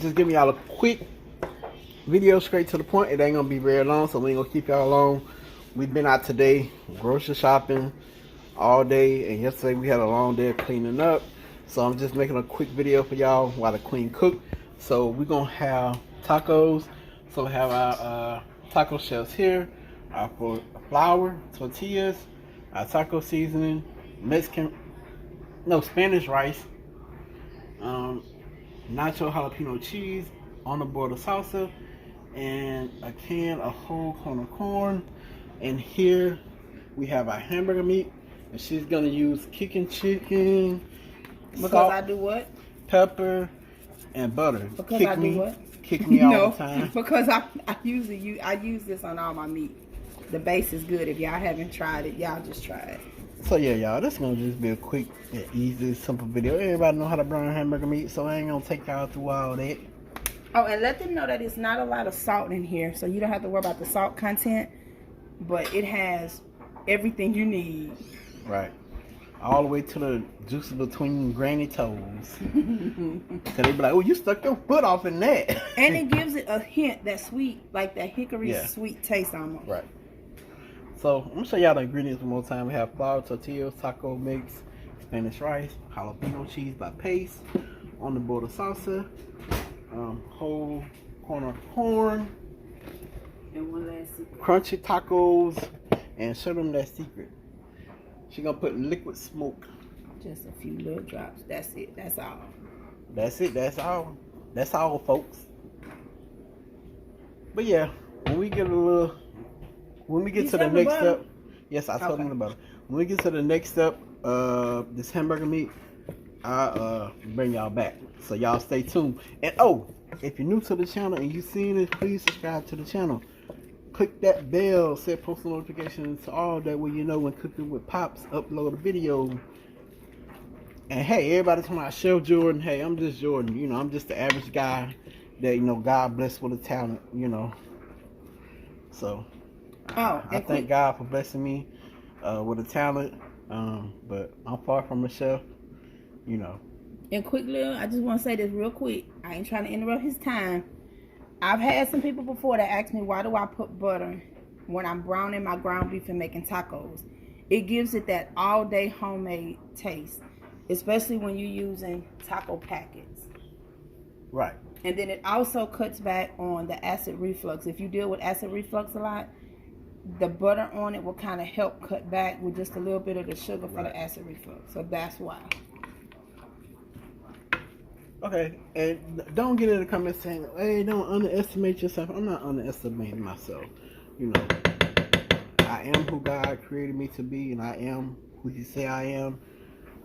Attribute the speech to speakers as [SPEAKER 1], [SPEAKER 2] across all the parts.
[SPEAKER 1] just giving y'all a quick video straight to the point. It ain't gonna be very long, so we ain't gonna keep y'all long. We've been out today grocery shopping all day, and yesterday we had a long day of cleaning up. So I'm just making a quick video for y'all while the queen cook. So we're gonna have tacos. So we have our taco shells here, our flour, tortillas, our taco seasoning, Spanish rice, nacho jalapeno cheese, on the border salsa, and a can of whole corn. And here we have our hamburger meat, and she's gonna use kicking chicken,
[SPEAKER 2] because
[SPEAKER 1] salt,
[SPEAKER 2] I do what?
[SPEAKER 1] pepper, and butter.
[SPEAKER 2] Because I do what?
[SPEAKER 1] Kick me all the time.
[SPEAKER 2] Because I use this on all my meat. The base is good. If y'all haven't tried it, y'all just try it.
[SPEAKER 1] So yeah, y'all, this is gonna just be a quick and easy, simple video. Everybody know how to burn hamburger meat, so I ain't gonna take y'all through all that.
[SPEAKER 2] Oh, and let them know that it's not a lot of salt in here, so you don't have to worry about the salt content, but it has everything you need.
[SPEAKER 1] Right. All the way to the juices between granny toes. So they be like, oh, you stuck your foot off in that.
[SPEAKER 2] And it gives it a hint, that sweet, like that hickory sweet taste almost.
[SPEAKER 1] Right. So I'm gonna show y'all the ingredients one more time. We have flour, tortillas, taco mix, Spanish rice, jalapeno cheese by paste, on the border salsa, whole corn,
[SPEAKER 2] and one last secret.
[SPEAKER 1] Crunchy tacos, and show them that secret. She gonna put liquid smoke.
[SPEAKER 2] Just a few little drops. That's it. That's all.
[SPEAKER 1] That's it. That's all. That's all, folks. But yeah, when we get to the next step, yes, I told them about it. When we get to the next step, this hamburger meat, I'll bring y'all back. So y'all stay tuned. And if you're new to the channel and you seen it, please subscribe to the channel. Click that bell, set post notifications to all, that way you know when Cooking with Pops upload a video. And hey, everybody talking about Chef Jordan. Hey, I'm just Jordan. You know, I'm just the average guy that, God bless with a talent, So I thank God for blessing me with a talent. But I'm far from a chef,
[SPEAKER 2] And quickly, I just want to say this real quick. I ain't trying to interrupt his time. I've had some people before that ask me, why do I put butter when I'm browning my ground beef and making tacos? It gives it that all-day homemade taste, especially when you're using taco packets.
[SPEAKER 1] Right.
[SPEAKER 2] And then it also cuts back on the acid reflux. If you deal with acid reflux a lot, the butter on it will kind of help cut back with just a little bit of the sugar for the acid reflux. So that's why.
[SPEAKER 1] Okay, and don't get in the comments saying, hey, don't underestimate yourself. I'm not underestimating myself. I am who God created me to be, and I am who He say I am.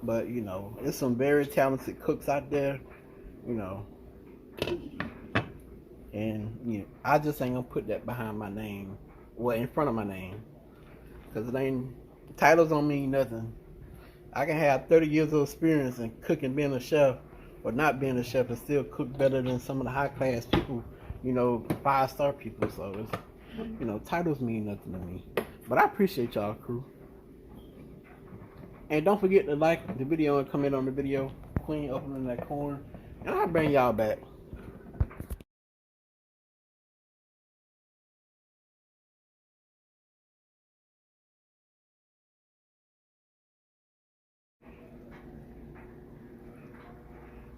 [SPEAKER 1] But, there's some very talented cooks out there, and, I just ain't gonna put that behind my name, in front of my name, because titles don't mean nothing. I can have 30 years of experience in cooking, being a chef, or not being a chef, and still cook better than some of the high class people, 5-star people. So it's, titles mean nothing to me. But I appreciate y'all, crew. And don't forget to like the video and comment on the video. Queen opening that corn, and I'll bring y'all back.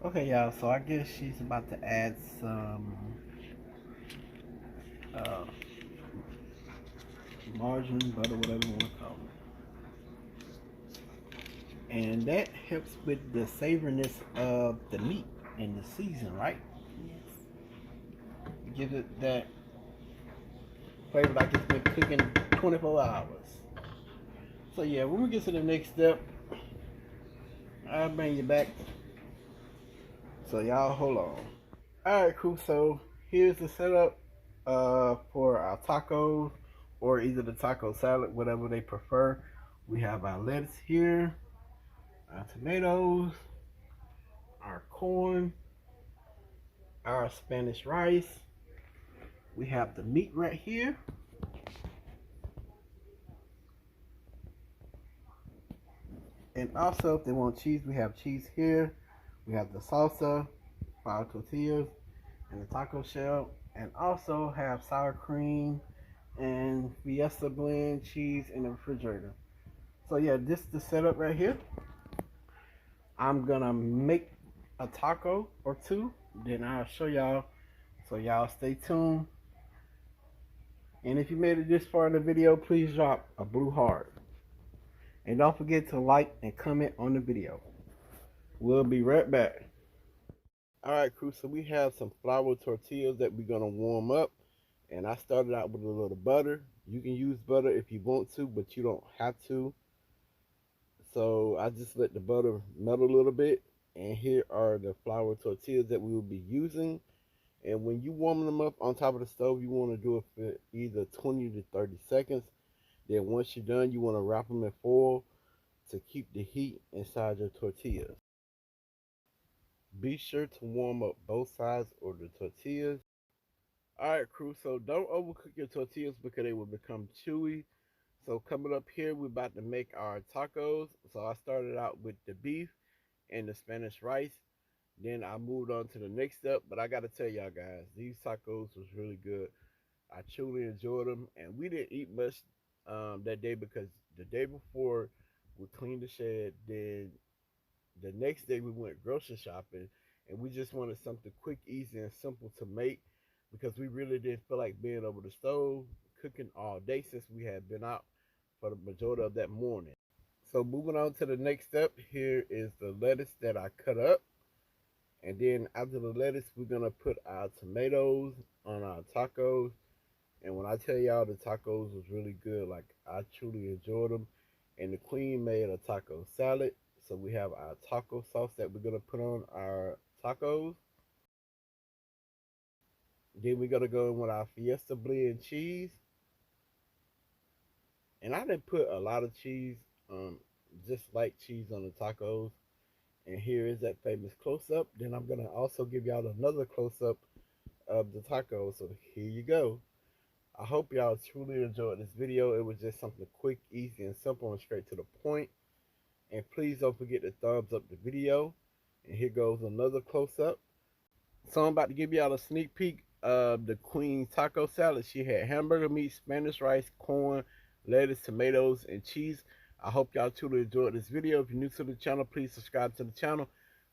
[SPEAKER 1] Okay, y'all, so I guess she's about to add some margarine, butter, whatever you want to call it. And that helps with the savoriness of the meat and the season, right? Yes. It gives it that flavor like it's been cooking 24 hours. So yeah, when we get to the next step, I'll bring you back. So y'all hold on. Alright, cool. So here's the setup for our tacos, or either the taco salad, whatever they prefer. We have our lettuce here, our tomatoes, our corn, our Spanish rice. We have the meat right here. And also, if they want cheese, we have cheese here. We have the salsa, flour tortillas, and the taco shell, and also have sour cream and Fiesta blend cheese in the refrigerator. So yeah, this is the setup right here. I'm gonna make a taco or two, then I'll show y'all. So y'all stay tuned. And if you made it this far in the video, please drop a blue heart. And don't forget to like and comment on the video. We'll be right back. Alright crew, so we have some flour tortillas that we're gonna warm up. And I started out with a little butter. You can use butter if you want to, but you don't have to. So I just let the butter melt a little bit. And here are the flour tortillas that we will be using. And when you warm them up on top of the stove, you want to do it for either 20 to 30 seconds. Then once you're done, you want to wrap them in foil to keep the heat inside your tortillas. Be sure to warm up both sides of the tortillas. Alright crew, so don't overcook your tortillas because they will become chewy. So coming up here, we're about to make our tacos. So I started out with the beef and the Spanish rice. Then I moved on to the next step. But I got to tell y'all guys, these tacos was really good. I truly enjoyed them. And we didn't eat much that day because the day before we cleaned the shed. Then the next day we went grocery shopping. And we just wanted something quick, easy, and simple to make because we really didn't feel like being over the stove cooking all day since we had been out for the majority of that morning. So moving on to the next step, here is the lettuce that I cut up. And then after the lettuce, we're going to put our tomatoes on our tacos. And when I tell y'all the tacos was really good, like I truly enjoyed them. And the queen made a taco salad. So we have our taco sauce that we're going to put on our tacos. Then we're going to go in with our Fiesta blend cheese. And I didn't put a lot of cheese, just like cheese on the tacos. And here is that famous close-up. Then I'm going to also give y'all another close-up of the tacos. So here you go. I hope y'all truly enjoyed this video. It was just something quick, easy, and simple and straight to the point. And please don't forget to thumbs up the video. And here goes another close-up. So I'm about to give y'all a sneak peek of the Queen taco salad. She had hamburger meat, Spanish rice, corn, lettuce, tomatoes, and cheese. I hope y'all truly enjoyed this video. If you're new to the channel, please subscribe to the channel.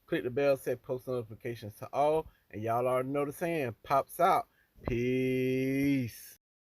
[SPEAKER 1] Click the bell, set post notifications to all. And y'all already know the saying, pops out. Peace.